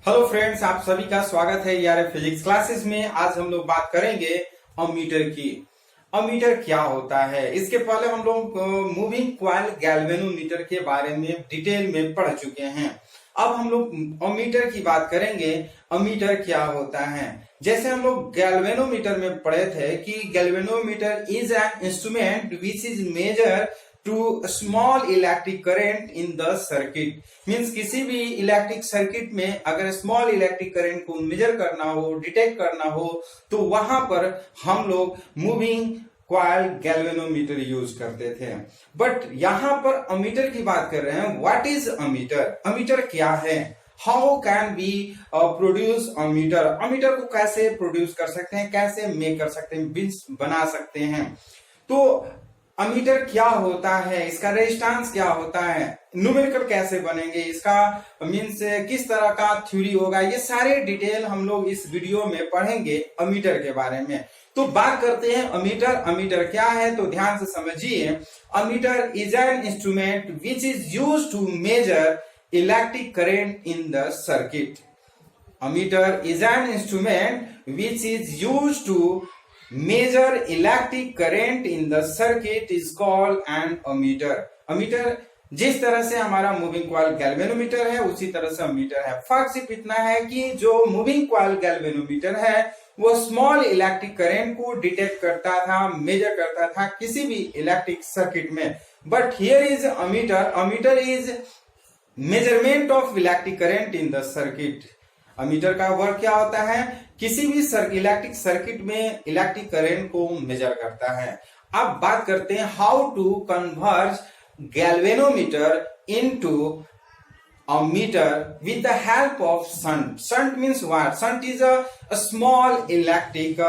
Hello friends, आप सभी का स्वागत है ईआरएफ फिजिक्स क्लासेस में। आज हम लोग बात करेंगे अमीटर की। अमीटर क्या होता है? इसके पहले हम लोग मूविंग कॉइल गैल्वेनोमीटर के बारे में डिटेल में पढ़ चुके हैं। अब हम लोग अमीटर की बात करेंगे। अमीटर क्या होता है? जैसे हम लोग गैल्वेनोमीटर में पढ़े थे कि galvanometer is an instrument which is measure to small electric current in the circuit. Means किसी भी इलेक्ट्रिक सर्किट में अगर स्मॉल इलेक्ट्रिक करंट को मेजर करना हो, डिटेक्ट करना हो, तो वहां पर हम लोग मूविंग कॉइल गैल्वेनोमीटर यूज करते थे। बट यहां पर अमीटर की बात कर रहे हैं। What is ammeter? अमीटर क्या है? How can be produce ammeter? Ammeter को कैसे प्रोड्यूस कर सकते हैं, कैसे मेक कर सकते हैं, बिन्स बना सकते हैं। तो अमीटर क्या होता है, इसका रेजिस्टेंस क्या होता है, न्यूमेरिकल कैसे बनेंगे, इसका मीन्स किस तरह का थ्योरी होगा, ये सारे डिटेल हम लोग इस वीडियो में पढ़ेंगे अमीटर के बारे में। तो बात करते हैं अमीटर। अमीटर क्या है तो ध्यान से समझिए। Ammeter is an instrument which is used to measure electric current in the circuit. Ammeter is an instrument which is used to measure electric current in the circuit is called an ammeter। Ammeter जिस तरह से हमारा moving coil galvanometer है उसी तरह से ammeter है। फर्क सिर्फ इतना है कि जो मूविंग कॉइल गैल्वेनोमीटर है वो स्मॉल इलेक्ट्रिक करंट को डिटेक्ट करता था, मेजर करता था किसी भी इलेक्ट्रिक सर्किट में। But here is ammeter. Ammeter is measurement of electric current in the circuit. Ammeter का वर्क क्या होता है? किसी भी इलेक्ट्रिक सर्किट में इलेक्ट्रिक करंट को मेजर करता है। अब बात करते हैं how to convert galvanometer into ammeter with the help of shunt. Shunt means what? Shunt is a small electric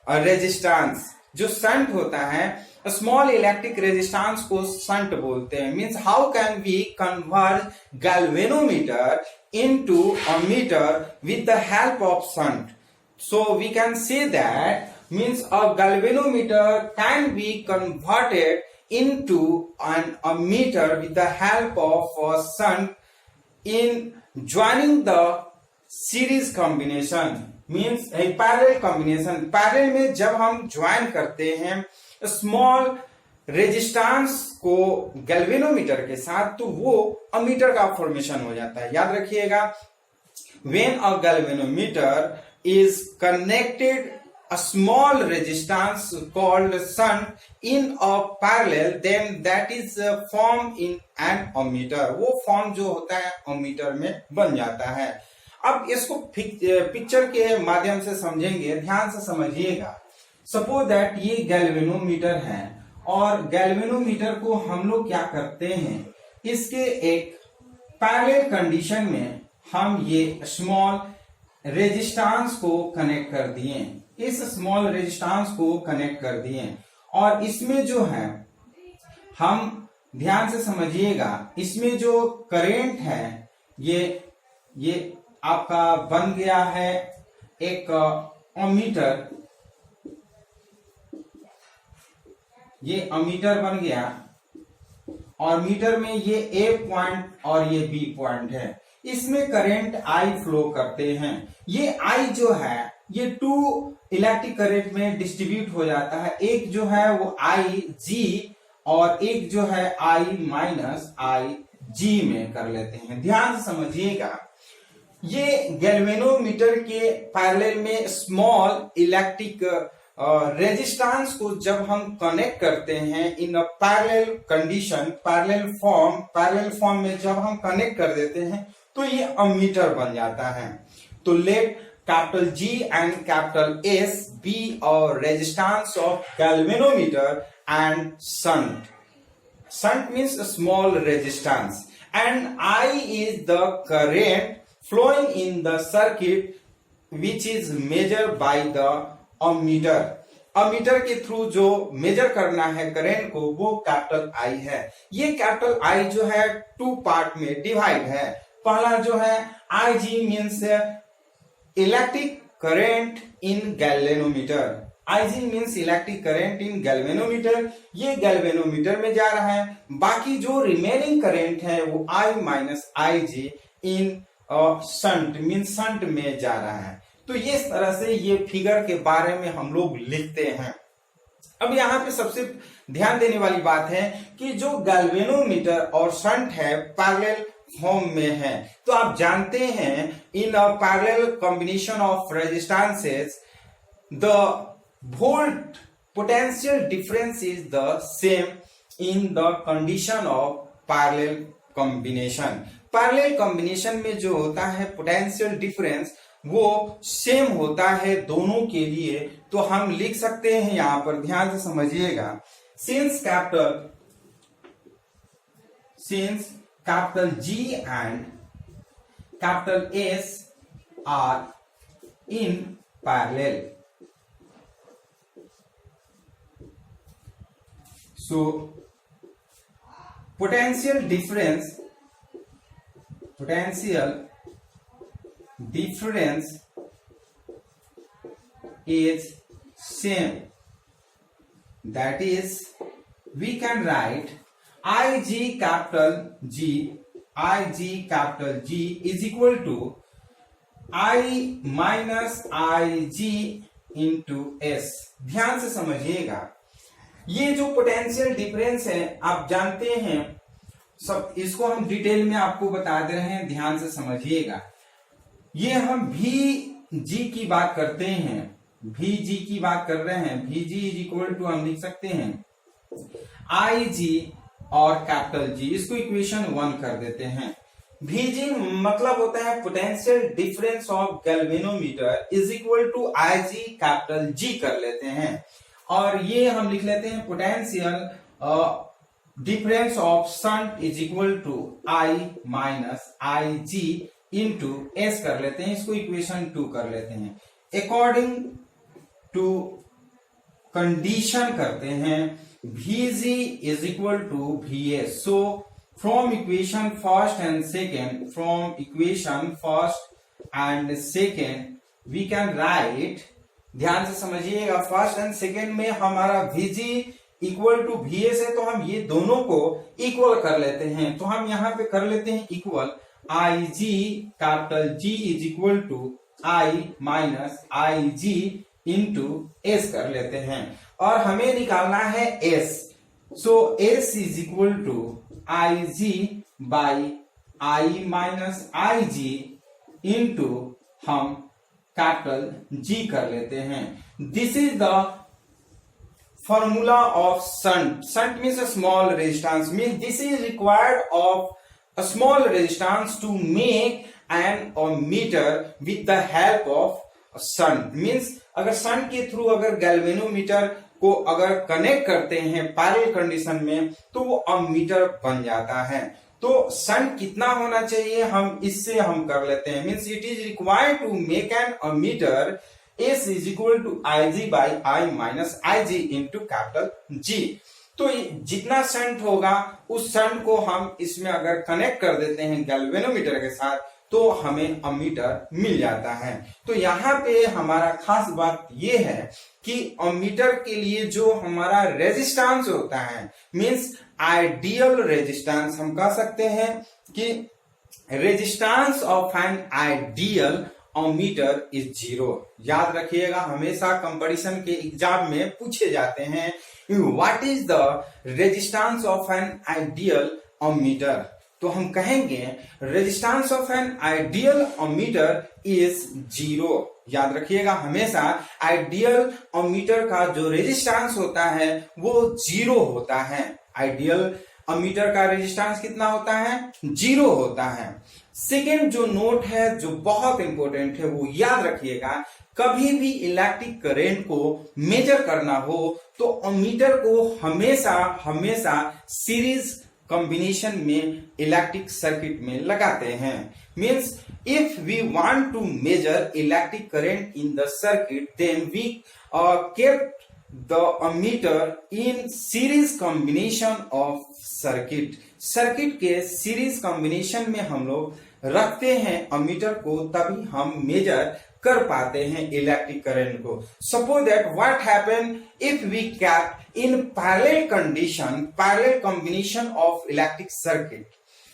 resistance. जो शंट होता है, स्मॉल इलेक्ट्रिक रेजिस्टेंस को शंट बोलते हैं। Means how can we convert galvanometer into ammeter with the help of shunt? So we can say that means a galvanometer can be converted into an ammeter with the help of a shunt in joining the series combination, means a parallel combination। parallel में जब हम join करते हैं small resistance को galvanometer के साथ, तो वो अमीटर का फॉर्मेशन हो जाता है। याद रखिएगा, when a galvanometer is connected a small resistance called shunt in a parallel, then that is form in an ammeter. वो फॉर्म जो होता है अमीटर में बन जाता है। अब इसको पिक्चर के माध्यम से समझेंगे, ध्यान से समझिएगा। सपोज दैट ये गैल्वेनोमीटर है और गैल्वेनोमीटर को हम लोग क्या करते हैं, इसके एक पैरेलल कंडीशन में हम ये स्मॉल रेजिस्टेंस को कनेक्ट कर दिए। इस स्मॉल रेजिस्टेंस को कनेक्ट कर दिए और इसमें जो है, हम ध्यान से समझिएगा, इसमें जो करंट है ये आपका बन गया है एक अमीटर। ये अमीटर बन गया और मीटर में ये ए पॉइंट और ये बी पॉइंट है। इसमें करंट आई फ्लो करते हैं। ये आई जो है ये टू इलेक्ट्रिक करंट में डिस्ट्रीब्यूट हो जाता है। एक जो है वो आई जी और एक जो है आई माइनस आई जी में कर लेते हैं। ध्यान से समझिएगा, ये गैल्वेनोमीटर के पैरेलल में स्मॉल इलेक्ट्रिक रेजिस्टेंस को जब हम कनेक्ट करते हैं in a parallel condition, parallel form में जब हम कनेक्ट कर देते हैं तो ये अमीटर बन जाता है। तो let capital G and capital S be और resistance of galvanometer and shunt. Shunt means small resistance and I is the current flowing in the circuit which is measured by the ammeter। Ammeter के through जो major करना है current को वो capital I है। ये capital I जो है टू पार्ट में डिवाइड है। पहला जो है I G means electric current in galvanometer. I G means electric current in galvanometer. ये गैल्वेनोमीटर में जा रहा है। बाकी जो रिमेनिंग करंट है वो आई माइनस आई जी इन शंट मीन शंट में जा रहा है। तो इस तरह से ये फिगर के बारे में हम लोग लिखते हैं। अब यहाँ पे सबसे ध्यान देने वाली बात है कि जो गैल्वेनोमीटर और शंट है पैरेलल फॉर्म में है। तो आप जानते हैं in a parallel combination of resistances the volt potential difference is the same in the condition of parallel combination. Parallel combination में जो होता है पोटेंशियल डिफरेंस वो सेम होता है दोनों के लिए। तो हम लिख सकते हैं यहां पर, ध्यान से समझिएगा, since capital G and capital S are in parallel, so potential difference is same, that is we can write Ig capital G is equal to I minus Ig into S। ध्यान से समझिएगा, ये जो पोटेंशियल डिफरेंस है आप जानते हैं, सब इसको हम डिटेल में आपको बता दे रहे हैं, ध्यान से समझिएगा। ये हम VG की बात करते हैं, VG की बात कर रहे हैं। VG इज इक्वल टू हम लिख सकते हैं IG और कैपिटल G, इसको इक्वेशन 1 कर देते हैं। VG मतलब होता है potential difference of galvanometer is equal to IG capital G कर लेते हैं, और ये हम लिख लेते हैं potential difference of shunt is equal to I minus IG into S कर लेते हैं, इसको इक्वेशन 2 कर लेते हैं। अकॉर्डिंग टू कंडीशन करते हैं VG is equal to VS। So from equation first and second we can write, ध्यान से समझिएगा, फर्स्ट एंड सेकेंड में हमारा VG इक्वल टू VS है, तो हम ये दोनों को इक्वल कर लेते हैं। तो हम यहाँ पे कर लेते हैं equal, IG capital G is equal to I minus IG into S कर लेते हैं, और हमें निकालना है S। So S is equal to IG by I minus IG into हम कैपिटल G कर लेते हैं। This is the formula of shunt. Shunt means a small resistance, means this is required of a small resistance to make an meter with the help of shunt. Means अगर shunt के through अगर galvanometer को अगर connect करते हैं parallel condition में तो वो अमीटर बन जाता है। तो शंट कितना होना चाहिए हम इससे हम कर लेते हैं, means it is required to make an ammeter S is equal to IG by I minus IG into capital G। तो जितना शंट होगा उस शंट को हम इसमें अगर कनेक्ट कर देते हैं गैल्वेनोमीटर के साथ तो हमें अमीटर मिल जाता है। तो यहाँ पे हमारा खास बात ये है कि अमीटर के लिए जो हमारा रेजिस्टेंस होता है, मीन्स आइडियल रेजिस्टेंस, हम कह सकते हैं कि resistance of an ideal ammeter is 0। याद रखिएगा, हमेशा कंपटीशन के एग्जाम में पूछे जाते हैं what is the resistance of an ideal ammeter. तो हम कहेंगे resistance of an ideal ammeter is 0। याद रखिएगा, हमेशा आइडियल अमीटर का जो रेजिस्टेंस होता है वो 0 होता है। आइडियल अमीटर का रेजिस्टेंस कितना होता है? 0 होता है। सेकेंड जो नोट है जो बहुत इंपॉर्टेंट है वो याद रखिएगा, कभी भी इलेक्ट्रिक करंट को मेजर करना हो तो अमीटर को हमेशा सीरीज कॉम्बिनेशन में इलेक्ट्रिक सर्किट में लगाते हैं। Means if we want to measure electric current in the circuit then we kept the ammeter in series combination of circuit। Circuit के सीरीज कॉम्बिनेशन में हम लोग रखते हैं अमीटर को, तभी हम मेजर कर पाते हैं इलेक्ट्रिक करंट को। Suppose that what happen if we kept in parallel condition, parallel combination of electric circuit।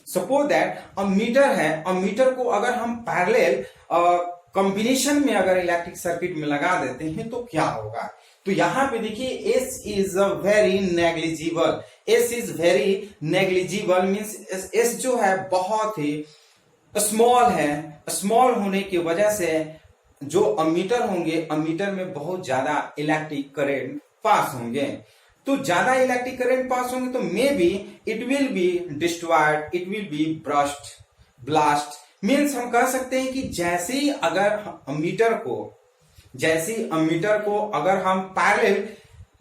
Suppose that ammeter है, अमीटर को अगर हम पैरेलल कॉम्बिनेशन में अगर इलेक्ट्रिक सर्किट में लगा देते हैं तो क्या होगा। तो यहां पे देखिए S is very negligible, S is very negligible means S जो है बहुत ही स्मॉल है। स्मॉल होने की वजह से जो अमीटर होंगे, अमीटर में बहुत ज्यादा इलेक्ट्रिक करंट पास होंगे। तो ज्यादा इलेक्ट्रिक करंट पास होंगे तो may be it will be destroyed, it will be blast means हम कह सकते हैं कि जैसे ही अमीटर को अगर हम पैरेलल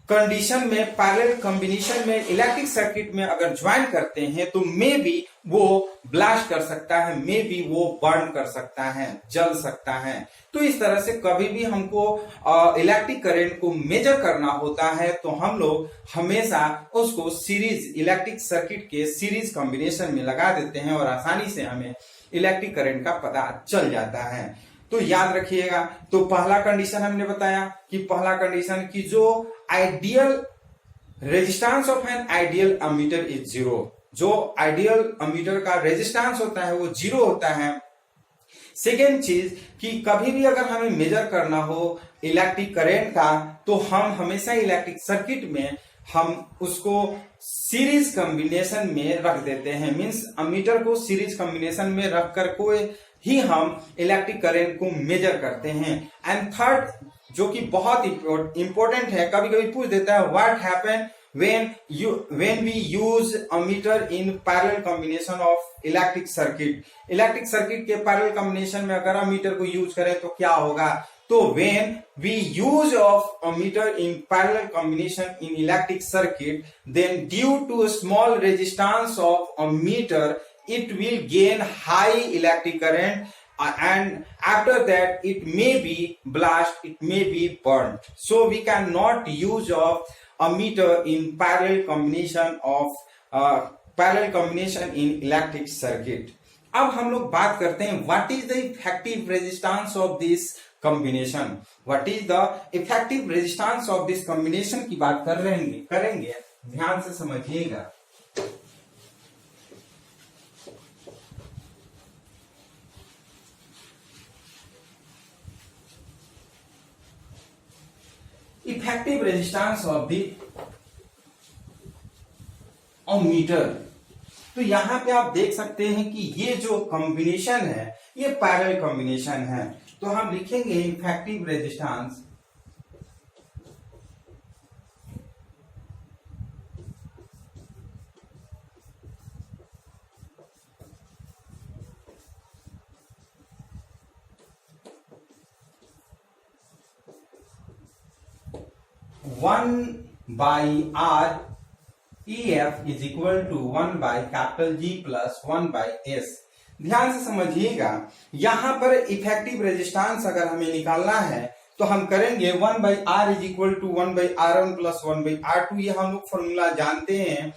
कंडीशन में, पैरेलल कॉम्बिनेशन में इलेक्ट्रिक सर्किट में अगर ज्वाइन करते हैं तो मे बी वो ब्लास्ट कर सकता है, मे बी वो बर्न कर सकता है, जल सकता है। तो इस तरह से कभी भी हमको इलेक्ट्रिक करंट को मेजर करना होता है तो हम लोग हमेशा उसको सीरीज, इलेक्ट्रिक सर्किट के सीरीज कॉम्बिनेशन में लगा देते हैं और आसानी से हमें इलेक्ट्रिक करंट का पता चल जाता है। तो याद रखिएगा, तो पहला कंडीशन हमने बताया कि पहला कंडीशन की जो ideal resistance of an ideal ammeter is zero, जो आइडियल अमीटर का रेजिस्टेंस होता है वो जीरो होता है। सेकेंड चीज कि कभी भी अगर हमें मेजर करना हो इलेक्ट्रिक करंट का तो हम हमेशा इलेक्ट्रिक सर्किट में हम उसको सीरीज कॉम्बिनेशन में रख देते हैं, मींस अमीटर को सीरीज कॉम्बिनेशन में रख कर कोई ही हम इलेक्ट्रिक करंट को मेजर करते हैं। एंड थर्ड जो कि बहुत इंपॉर्टेंट है, कभी कभी पूछ देता है what happen when we use ammeter in parallel combination of electric circuit, electric circuit के पैरेलल कॉम्बिनेशन में अगर अमीटर को यूज करें तो क्या होगा। तो when we use of ammeter in parallel combination in electric circuit, then due to a small resistance of ammeter it will gain high electric current and after that it may be blast, it may be burnt. So we cannot use of ammeter in parallel combination in electric circuit. अब हम लोग बात करते हैं what is the effective resistance of this combination, what is the effective resistance of this combination की बात करेंगे, ध्यान से समझिएगा। Effective resistance of the ammeter, तो यहां पे आप देख सकते हैं कि ये जो कॉम्बिनेशन है ये पैरेलल कॉम्बिनेशन है, तो हम लिखेंगे effective resistance one by R EF is equal to 1 by capital G plus 1 by S। ध्यान से समझिएगा, यहां पर इफेक्टिव रेजिस्टेंस अगर हमें निकालना है तो हम करेंगे 1 by R is equal to 1 by R1 plus 1 by R2। ये हम लोग फॉर्मूला जानते हैं,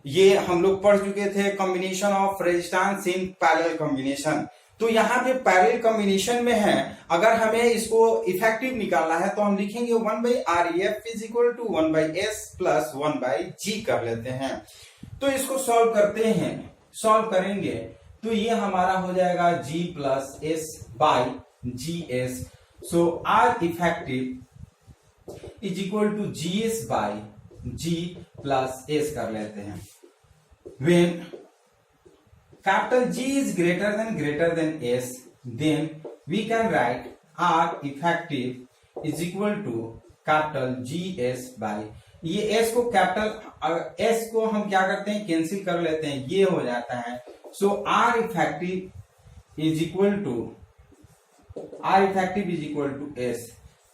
ये हम लोग पढ़ चुके थे, combination of resistance in parallel combination. तो यहाँ पे पैरेलल कॉम्बिनेशन में है, अगर हमें इसको इफेक्टिव निकालना है तो हम लिखेंगे 1 by REF is equal to 1 by S plus 1 by G कर लेते हैं। तो इसको सॉल्व करते हैं, सॉल्व करेंगे तो ये हमारा हो जाएगा G plus S by GS। So R effective is equal to GS by G plus S कर लेते हैं। When capital G is greater than S, then we can write R effective is equal to capital GS by, ये S को capital S को हम क्या करते हैं कैंसिल कर लेते हैं, ये हो जाता है। सो R effective is equal to S।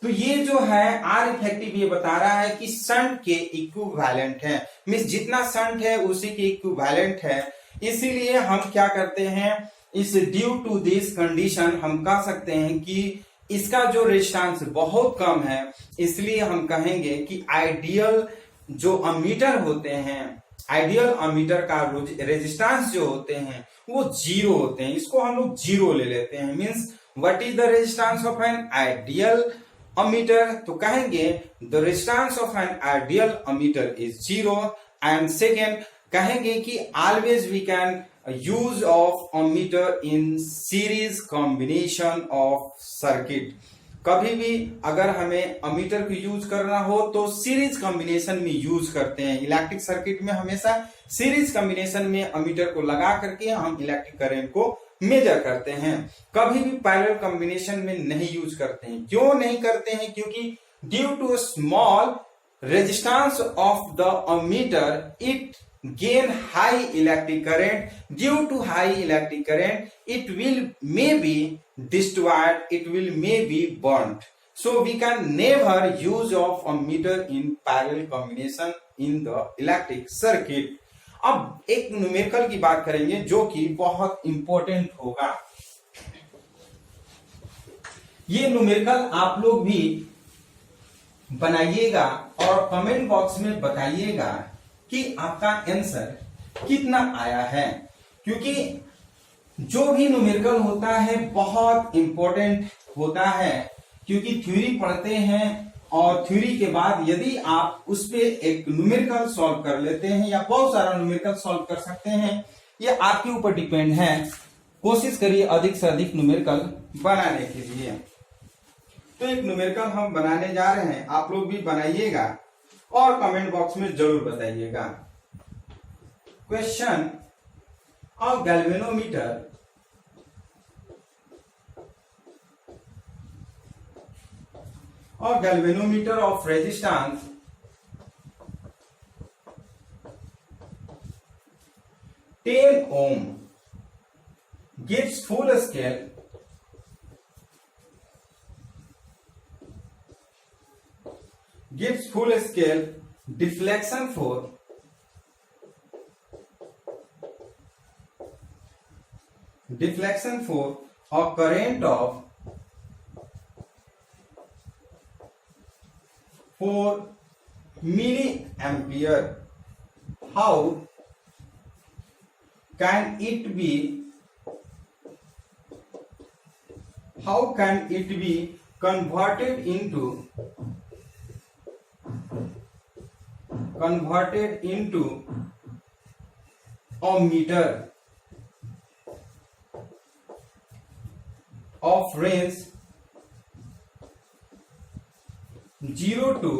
तो ये जो है R इफेक्टिव ये बता रहा है कि शंट के इक्विवेलेंट है, मींस जितना शंट है उसी के इक्विवेलेंट है। इसीलिए हम क्या करते हैं, इस ड्यू टू दिस कंडीशन हम कह सकते हैं कि इसका जो रेजिस्टेंस बहुत कम है, इसलिए हम कहेंगे कि आइडियल जो अमीटर होते हैं, आइडियल अमीटर का रेजिस्टेंस जो होते हैं वो जीरो होते हैं। इसको हम लोग जीरो ले लेते हैं। Means what is the resistance of an ideal ammeter, तो कहेंगे the resistance of an ideal ammeter is zero. And second कहेंगे कि always we can use of ammeter in series combination of circuit. कभी भी अगर हमें अमीटर को use करना हो तो सीरीज कॉम्बिनेशन में यूज करते हैं। इलेक्ट्रिक सर्किट में हमेशा सीरीज कॉम्बिनेशन में अमीटर को लगा करके हम इलेक्ट्रिक करंट को मेजर करते हैं। कभी भी पैरेलल कॉम्बिनेशन में नहीं यूज करते हैं। क्यों नहीं करते हैं? क्योंकि due to small resistance of the ammeter it gain high electric current. Due to high electric current, it will may be destroyed, it will may be burnt. So we can never use of ammeter in parallel combination in the electric circuit. अब एक numerical की बात करेंगे जो कि बहुत important होगा। ये न्यूमेरिकल आप लोग भी बनाइएगा और कमेंट बॉक्स में बताइएगा कि आपका आंसर कितना आया है, क्योंकि जो भी न्यूमेरिकल होता है बहुत इंपॉर्टेंट होता है। क्योंकि थ्योरी पढ़ते हैं और थ्योरी के बाद यदि आप उस पे एक न्यूमेरिकल सॉल्व कर लेते हैं या बहुत सारा न्यूमेरिकल सॉल्व कर सकते हैं, ये आपके ऊपर डिपेंड है। कोशिश करिए अधिक से अधिक न्यूमेरिकल बनाने के लिए। तो एक न्यूमेरिकल हम बनाने जा रहे हैं, आप लोग भी बनाइएगा और कमेंट बॉक्स में जरूर बताइएगा। Question of galvanometer of resistance 10 ohm gives full scale deflection for a current of 4 milliampere. How can it be converted into a meter of range 0 to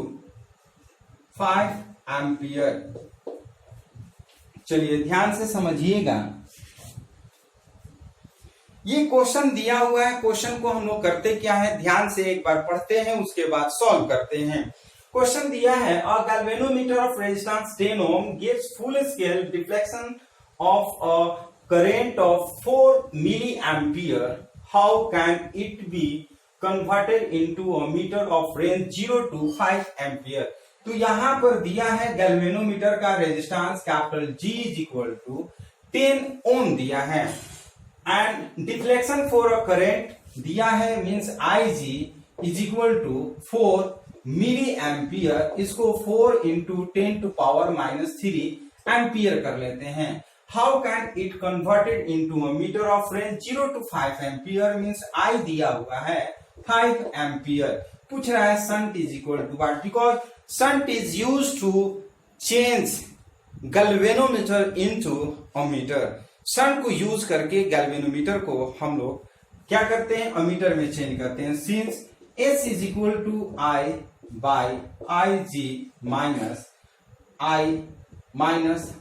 5 ampere. चलिए ध्यान से समझिएगा। ये क्वेश्चन दिया हुआ है, क्वेश्चन को हम लोग करते क्या है, ध्यान से एक बार पढ़ते हैं उसके बाद सॉल्व करते हैं। क्वेश्चन दिया है अ galvanometer of resistance 10 ohm gives full scale deflection of a current of 4 milliampere. How can it be converted into a meter of range 0 to 5 ampere? तो यहां पर दिया है गैल्वेनोमीटर का resistance capital G is equal to 10 ohm दिया है and deflection for a current दिया है means Ig is equal to 4 milli ampere. इसको 4 इंटू 10 टू पावर -3 एम्पियर कर लेते हैं। How can it converted into a meter of range 0 to 5 ampere means I दिया हुआ है 5 एम्पियर। पूछ रहा है shunt is equal to what, because shunt is used to change galvanometer into ammeter. Shunt को यूज करके गैल्वेनोमीटर को हम लोग क्या करते हैं, अमीटर में चेंज करते हैं। Since S is equal to I by Ig minus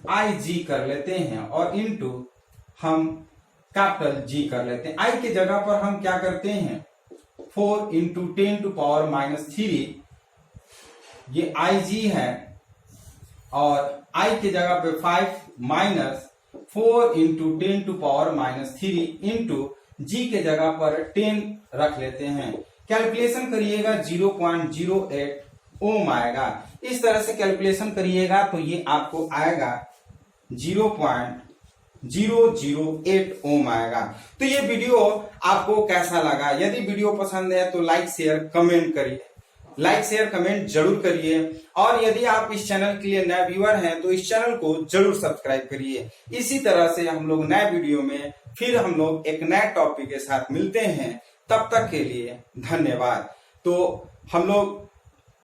Ig कर लेते हैं और इनटू हम कैपिटल G कर लेते हैं। I के जगह पर हम क्या करते हैं 4 इंटू 10 टू पावर -3, ये Ig है और I के जगह पे 5 minus 4 into 10 to power -3 into G के जगह पर 10 रख लेते हैं। कैलकुलेशन करिएगा 0.08 ओम आएगा। इस तरह से कैलकुलेशन करिएगा तो ये आपको आएगा 0.008 ओम आएगा। तो ये वीडियो आपको कैसा लगा? यदि वीडियो पसंद है तो लाइक शेयर कमेंट करिए, लाइक शेयर कमेंट जरूर करिए। और यदि आप इस चैनल के लिए नए व्यूअर हैं तो इस चैनल को जरूर सब्सक्राइब करिए। इसी तरह से हम लोग नए वीडियो में फिर हम लोग एक नए टॉपिक के साथ मिलते हैं। तब तक के लिए धन्यवाद। तो हम लोग